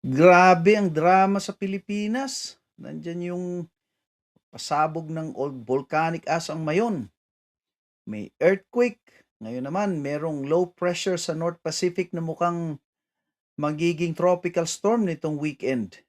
Grabe ang drama sa Pilipinas. Nandiyan yung pasabog ng old volcanic ash ang Mayon. May earthquake. Ngayon naman, merong low pressure sa North Pacific na mukhang magiging tropical storm nitong weekend.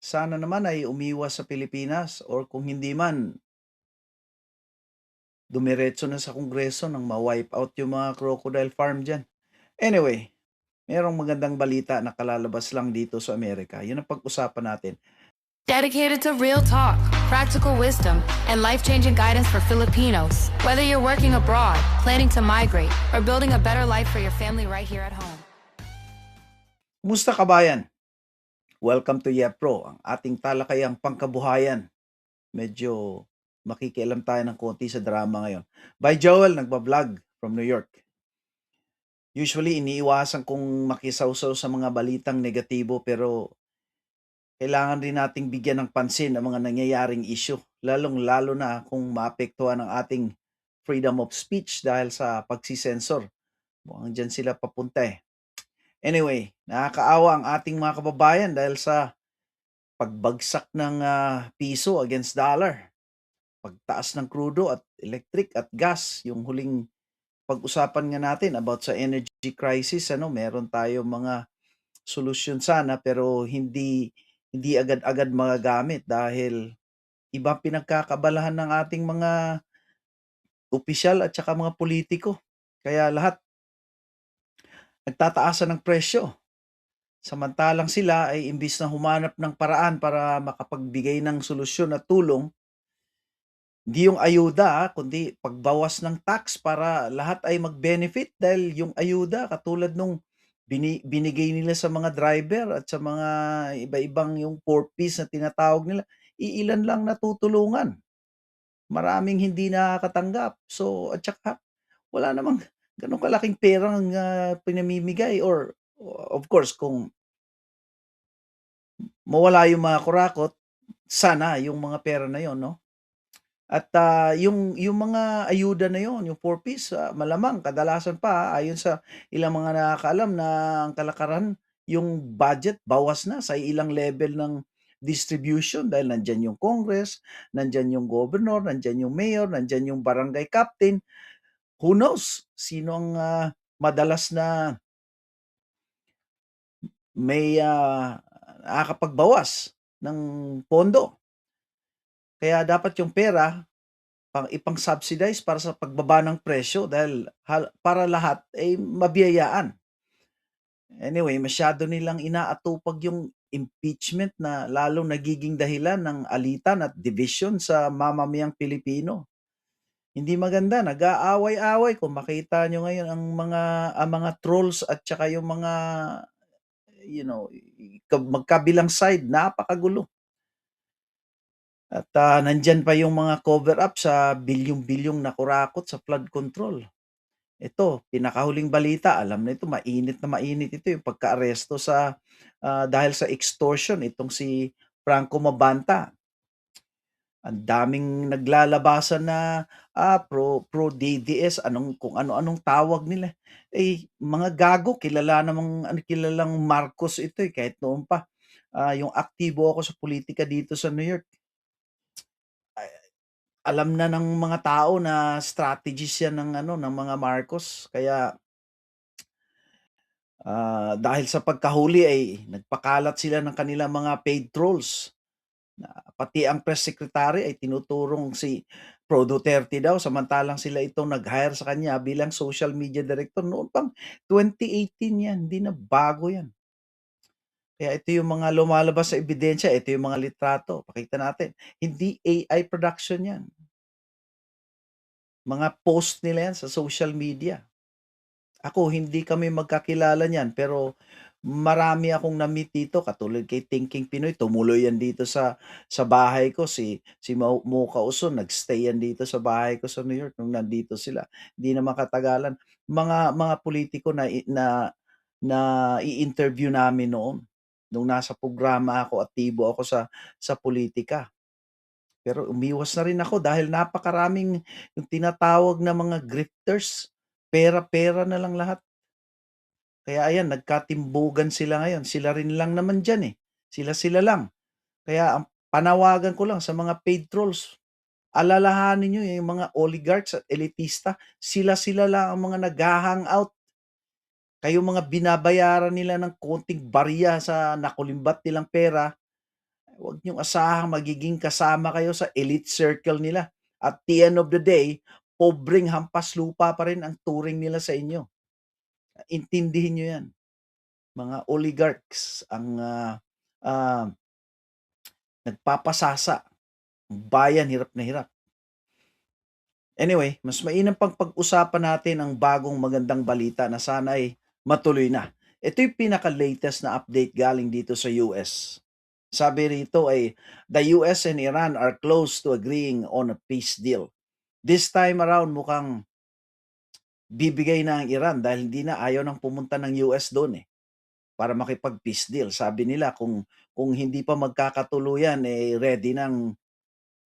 Sana naman ay umiwas sa Pilipinas or kung hindi man, dumiretso na sa Kongreso nang ma-wipe out yung mga crocodile farm dyan. Anyway, merong magandang balita na kalalabas lang dito sa Amerika. Yun ang pag-usapan natin. Dedicated to real talk, practical wisdom, and life-changing guidance for Filipinos. Whether you're working abroad, planning to migrate, or building a better life for your family right here at home. Kumusta kabayan? Welcome to YEPRO, ang ating talakayang pangkabuhayan. Medyo makikialam tayo ng konti sa drama ngayon. By Joel, nagbablog from New York. Usually, iniiwasan kong makisawsaw sa mga balitang negatibo pero kailangan rin nating bigyan ng pansin ang mga nangyayaring issue, lalong-lalo na kung maapektuhan ang ating freedom of speech dahil sa pagsisensor. Mukhang dyan sila papunta eh. Anyway, nakakaawa ang ating mga kababayan dahil sa pagbagsak ng piso against dollar, pagtaas ng crudo at electric at gas, yung huling pag-usapan nga natin about sa energy crisis, meron tayo mga solusyon sana pero hindi agad-agad magagamit dahil iba pinagkakabalahan ng ating mga opisyal at saka mga politiko. Kaya lahat nagtataasan ng presyo. Samantalang sila ay imbis na humanap ng paraan para makapagbigay ng solusyon at tulong, hindi yung ayuda, kundi pagbawas ng tax para lahat ay mag-benefit dahil yung ayuda katulad nung binigay nila sa mga driver at sa mga iba-ibang yung 4Ps na tinatawag nila, iilan lang natutulungan. Maraming hindi nakakatanggap. So, at saka wala namang gano'ng kalaking perang pinamimigay or of course kung mawala yung mga kurakot, sana yung mga pera na yon, 'no? At, yung mga ayuda na yon, yung 4Ps, malamang kadalasan pa, ayon sa ilang mga nakakaalam na ang kalakaran, yung budget bawas na sa ilang level ng distribution dahil nandiyan yung Congress, nandiyan yung gobernador, nandiyan yung mayor, nandiyan yung barangay captain. Who knows sino ang, madalas na may, nakakapagbawas ng pondo. Kaya dapat yung pera ipang-subsidize para sa pagbaba ng presyo dahil para lahat ay mabiyayaan. Anyway, masyado nilang inaatupag yung impeachment na lalong nagiging dahilan ng alitan at division sa mamamayang Pilipino. Hindi maganda, nag-aaway-away. Kung makita nyo ngayon ang mga trolls at saka yung mga, magkabilang side, napakagulo. At nandyan pa yung mga cover up sa bilyong-bilyong na kurakot sa flood control. Ito, pinakahuling balita, alam na na mainit ito yung pagkaaresto dahil sa extortion itong si Franco Mabanta. Ang daming naglalabasan na pro DDS, kung ano-anong tawag nila. Eh, mga gago, kilalang Marcos ito eh, kahit noon pa. Yung aktibo ako sa politika dito sa New York. Alam na ng mga tao na strategies yan ng mga Marcos. Kaya dahil sa pagkahuli ay nagpakalat sila ng kanilang mga paid trolls. Na pati ang press secretary ay tinuturong si Pro Duterte daw samantalang sila itong nag-hire sa kanya bilang social media director noon pang 2018 yan, hindi na bago yan. Kaya ito yung mga lumalabas sa ebidensya, ito yung mga litrato, pakita natin. Hindi AI production yan. Mga post nila yan sa social media. Ako, hindi kami magkakilala niyan, pero marami akong na-meet dito katulad kay Thinking Pinoy, tumuloy yan dito sa bahay ko. Si Mocha Uson, nag-stay yan dito sa bahay ko sa New York nung nandito sila. Hindi naman katagalan. Mga politiko na i-interview namin noon, nung nasa programa ako, aktibo ako sa politika. Pero umiwas na rin ako dahil napakaraming yung tinatawag na mga grifters, pera-pera na lang lahat. Kaya ayan, nagkatimbugan sila ngayon. Sila rin lang naman diyan, eh. Sila-sila lang. Kaya ang panawagan ko lang sa mga paid trolls, alalahanin niyo yung mga oligarchs at elitista, sila-sila lang ang mga nagha-hangout. Kayong mga binabayaran nila ng konting barya sa nakulimbat nilang pera, huwag niyong asahang magiging kasama kayo sa elite circle nila. At the end of the day, pobreng hampas lupa pa rin ang turing nila sa inyo. Intindihin niyo 'yan. Mga oligarchs ang ah, nagpapasasa. Ang bayan hirap na hirap. Anyway, mas mainam pang pag-usapan natin ang bagong magandang balita na sana ay matuloy na. Ito yung pinaka-latest na update galing dito sa US. Sabi rito ay, the US and Iran are close to agreeing on a peace deal. This time around mukhang bibigay na ang Iran dahil hindi na ayaw nang pumunta ng US doon eh para makipag-peace deal. Sabi nila kung hindi pa magkakatuluyan eh ready nang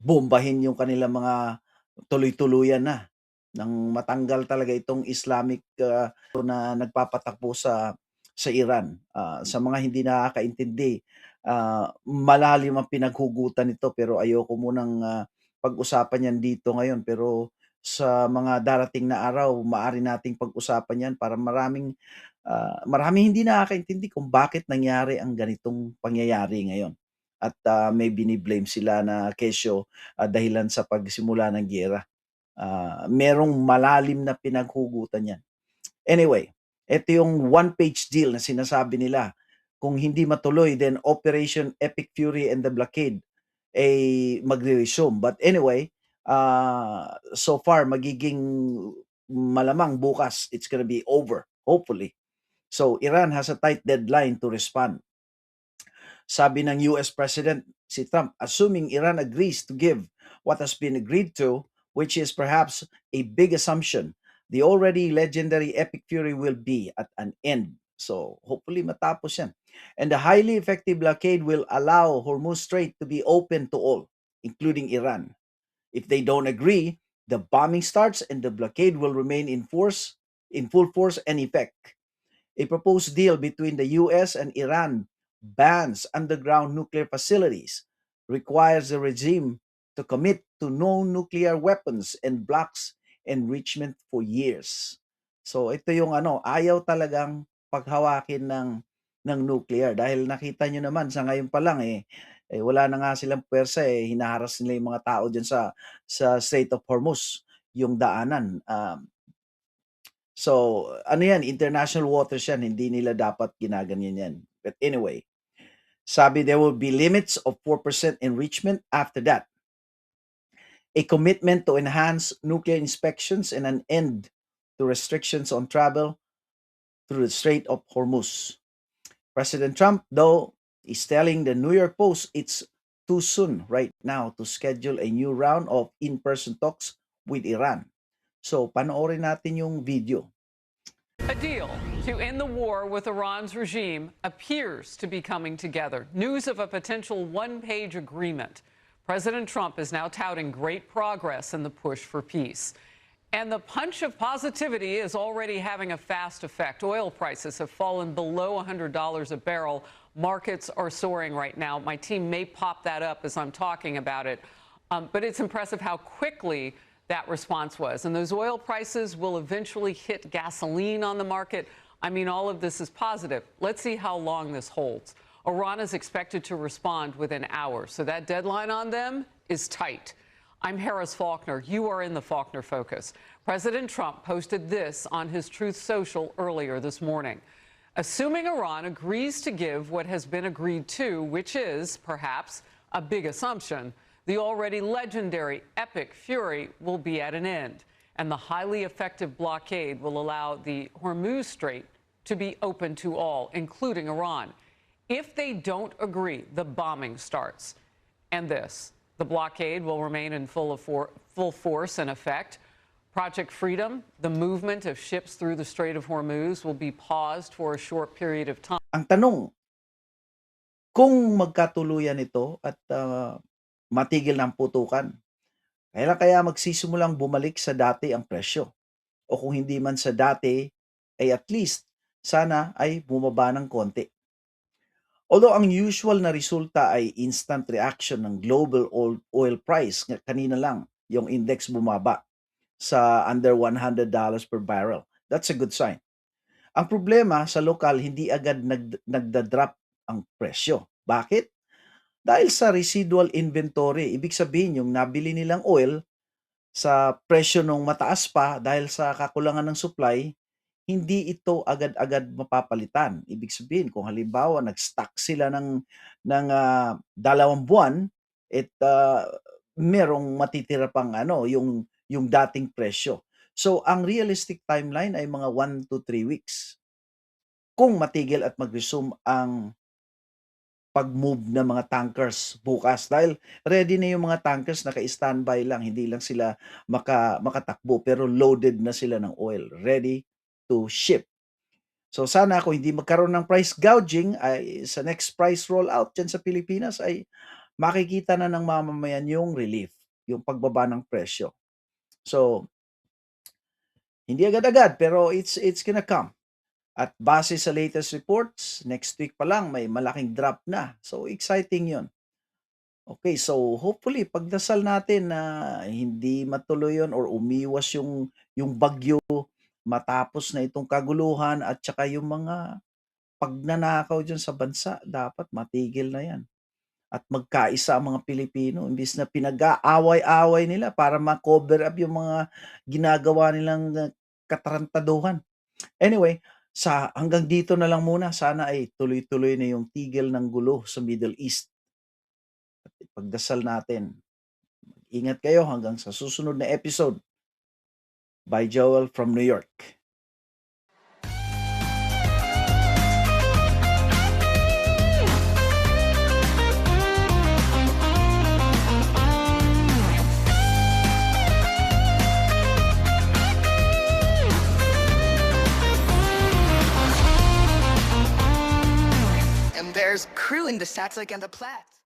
bombahin yung kanilang mga tuloy-tuluyan na nang matanggal talaga itong Islamic na nagpapatakbo sa Iran. Sa mga hindi nakakaintindi, malalim ang pinaghugutan nito pero ayoko munang pag-usapan yan dito ngayon. Pero sa mga darating na araw, maaari nating pag-usapan yan para maraming hindi nakakaintindi kung bakit nangyari ang ganitong pangyayari ngayon. At may bini-blame sila na kesyo dahilan sa pagsimula ng giyera. Merong malalim na pinaghugutan 'yan. Anyway, ito yung one-page deal na sinasabi nila. Kung hindi matuloy, then Operation Epic Fury and the Blockade ay magre-resume. But anyway, so far magiging malamang bukas it's gonna be over, hopefully. So Iran has a tight deadline to respond. Sabi ng US President si Trump, assuming Iran agrees to give what has been agreed to, which is perhaps a big assumption, the already legendary epic fury will be at an end. So hopefully matapos yan. And the highly effective blockade will allow Hormuz Strait to be open to all, including Iran. If they don't agree, the bombing starts and the blockade will remain in full force and effect. A proposed deal between the US and Iran bans underground nuclear facilities, requires the regime to commit to no nuclear weapons, and blocks enrichment for years. So ito yung ayaw talagang paghawakin ng nuclear dahil nakita nyo naman sa ngayon pa lang wala na nga silang puwersa hinaharas nila yung mga tao diyan sa Strait of Hormuz, yung daanan. So, ano yan, international waters yan, hindi nila dapat ginaganyan yan. But anyway, sabi there will be limits of 4% enrichment after that. A commitment to enhance nuclear inspections and an end to restrictions on travel through the Strait of Hormuz. President Trump, though, is telling the New York Post it's too soon right now to schedule a new round of in-person talks with Iran. So, panoorin natin yung video. A deal to end the war with Iran's regime appears to be coming together. News of a potential one-page agreement. President Trump is now touting great progress in the push for peace. And the punch of positivity is already having a fast effect. Oil prices have fallen below $100 a barrel. Markets are soaring right now. My team may pop that up as I'm talking about it. But it's impressive how quickly that response was. And those oil prices will eventually hit gasoline on the market. I mean, all of this is positive. Let's see how long this holds. Iran is expected to respond within hours, so that deadline on them is tight. I'm Harris Faulkner. You are in the Faulkner Focus. President Trump posted this on his Truth Social earlier this morning. Assuming Iran agrees to give what has been agreed to, which is perhaps a big assumption, the already legendary Epic Fury will be at an end, and the highly effective blockade will allow the Hormuz Strait to be open to all, including Iran. If they don't agree, the bombing starts. And this, the blockade will remain in full force and effect. Project Freedom, the movement of ships through the Strait of Hormuz, will be paused for a short period of time. Ang tanong, kung magkatuluyan ito at matigil ng putukan, kailan kaya magsisimulang bumalik sa dati ang presyo? O kung hindi man sa dati, ay at least sana ay bumaba ng konti. Although ang usual na resulta ay instant reaction ng global oil price, kanina lang yung index bumaba sa under $100 per barrel. That's a good sign. Ang problema sa lokal, hindi agad nagda-drop ang presyo. Bakit? Dahil sa residual inventory. Ibig sabihin, yung nabili nilang oil sa presyo nung mataas pa dahil sa kakulangan ng supply, hindi ito agad-agad mapapalitan. Ibig sabihin, kung halimbawa nag-stock sila ng 2 buwan, merong matitira pang yung dating presyo. So, ang realistic timeline ay mga 1 to 3 weeks. Kung matigil at mag-resume ang pag-move ng mga tankers bukas dahil ready na yung mga tankers, naka-standby lang, hindi lang sila makatakbo pero loaded na sila ng oil, ready to ship. So sana kung hindi magkaroon ng price gouging ay sa next price rollout dyan sa Pilipinas ay makikita na ng mamamayan yung relief, yung pagbaba ng presyo. So hindi agad-agad pero it's gonna come. At base sa latest reports, next week pa lang may malaking drop na. So exciting 'yon. Okay, so hopefully pagdasal natin na hindi matuloy 'yon or umiwas yung bagyo, matapos na itong kaguluhan at saka yung mga pagnanakaw diyan sa bansa, dapat matigil na 'yan. At magkaisa ang mga Pilipino imbis na pinag-aaway-away nila para ma-cover up yung mga ginagawa nilang katarantaduhan. Anyway, hanggang dito na lang muna. Sana ay tuloy-tuloy na yung tigil ng gulo sa Middle East. At ipagdasal natin. Ingat kayo hanggang sa susunod na episode. By Joel from New York. And there's crew in the Satellite and the Platte.